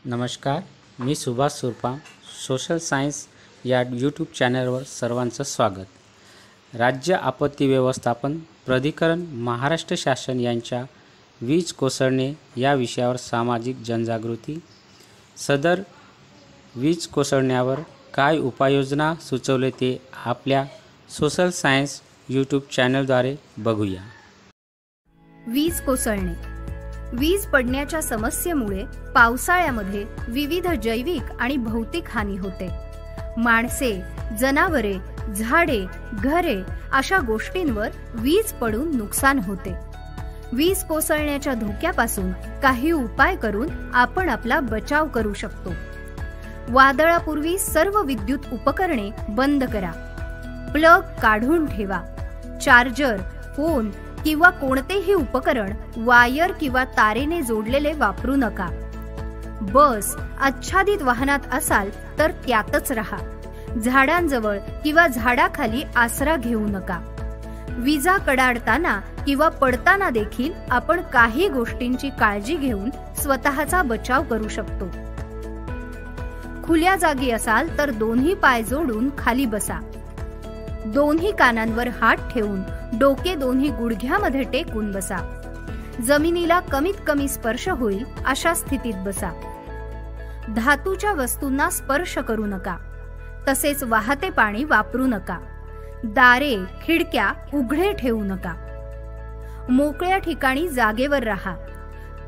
नमस्कार, मी सुभाष सुरपाम. Social science या YouTube चॅनलवर सर्वांचं स्वागत. राज्य आपत्ती व्यवस्थापन प्राधिकरण महाराष्ट्र शासन यांच्या वीज कोसळणे या विषयावर सामाजिक जनजागृती. सदर वीज कोसळण्यावर काय उपाययोजना सुचवले ते आपल्या सोशल सायन्स यूट्यूब चॅनलद्वारे बघूया. वीज कोसळणे. वीज पडण्याच्या समस्येमुळे पावसाळ्यामध्ये विविध जैविक आणि भौतिक हानी होते. माणसे, जनावरे, झाडे, घरे अशा गोष्टींवर वीज पडून नुकसान होते. वीज कोसळण्याच्या धोक्यापासून काही उपाय करून आपण आपला बचाव करू शकतो. वादळापूर्वी सर्व विद्युत उपकरणे बंद करा. प्लग काढून ठेवा. चार्जर, फोन किंवा कोणतेही उपकरण वायर किंवा तारेने जोडलेले वापरू नका. बस, आच्छादित वाहनात असाल तर त्यातच राहा. झाडांजवळ किंवा झाडाखाली आसरा घेऊ नका. विजा कडाडताना किंवा पडताना देखील आपण काही गोष्टींची काळजी घेऊन स्वतःचा बचाव करू शकतो. खुल्या जागी असाल तर दोन्ही पाय जोडून खाली बसा. दोन्ही कानांवर हात ठेवून डोके दोन्ही गुडघ्यामध्ये टेकून बसा. जमिनीला कमीत कमी स्पर्श होईल अशा स्थितीत बसा. धातूच्या वस्तूंना स्पर्श करू नका. तसेच वाहते पाणी वापरू नका. दारे, खिडक्या उघडे ठेवू नका. मोकळ्या ठिकाणी जागेवर राहा.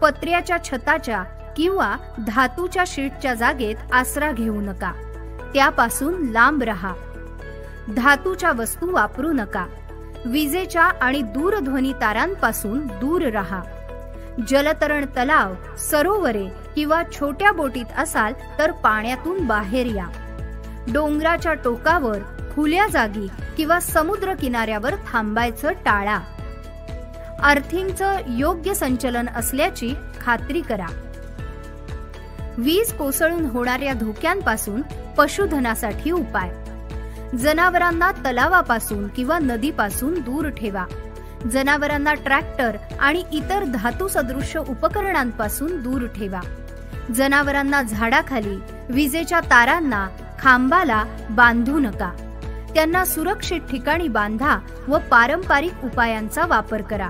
पत्र्याच्या छताच्या किंवा धातूच्या शीटच्या जागेत आसरा घेऊ नका. त्यापासून लांब राहा. धातूच्या वस्तू वापरू नका. विजेच्या आणि दूरध्वनी तारांपासून दूर राहा. जलतरण तलाव, सरोवरे किंवा छोट्या बोटीत असाल तर पाण्यातून बाहेर या. डोंगराच्या टोकावर, खुल्या जागी किंवा समुद्र किनाऱ्यावर थांबायचं टाळा. अर्थिंगचं योग्य संचलन असल्याची खात्री करा. वीज कोसळून होणाऱ्या धोक्यांपासून पशुधनासाठी उपाय. जनावरांना तलावापासून किंवा नदीपासून दूर ठेवा. जनावरांना ट्रॅक्टर आणि इतर धातू सदृश्य उपकरणांपासून दूर ठेवा. जनावरांना झाडाखाली, विजेच्या तारांना, खांबाला बांधू नका. त्यांना सुरक्षित ठिकाणी बांधा व पारंपरिक उपायांचा वापर करा.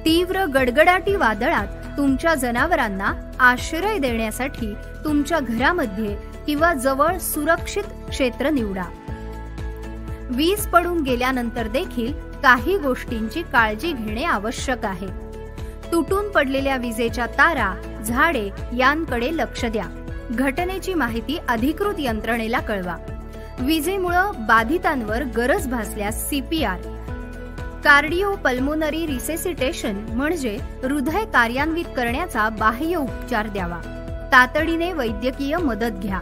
तीव्र गडगडाटी वादळात तुमच्या जनावरांना आश्रय देण्यासाठी तुमच्या घरामध्ये किंवा जवळ सुरक्षित क्षेत्र निवडा. वीज पडून गेल्यानंतर देखील काही गोष्टींची काळजी घेणे आवश्यक आहे. तुटून पडलेल्या विजेच्या तारा, झाडे यांकडे लक्ष द्या. घटनेची माहिती अधिकृत यंत्रणेला कळवा. विजेमुळे बाधितांवर गरज भासल्यास CPR, कार्डिओ पल्मोनरी रिसेसिटेशन म्हणजे हृदय कार्यान्वित करण्याचा बाह्य उपचार द्यावा. तातडीने वैद्यकीय मदत घ्या.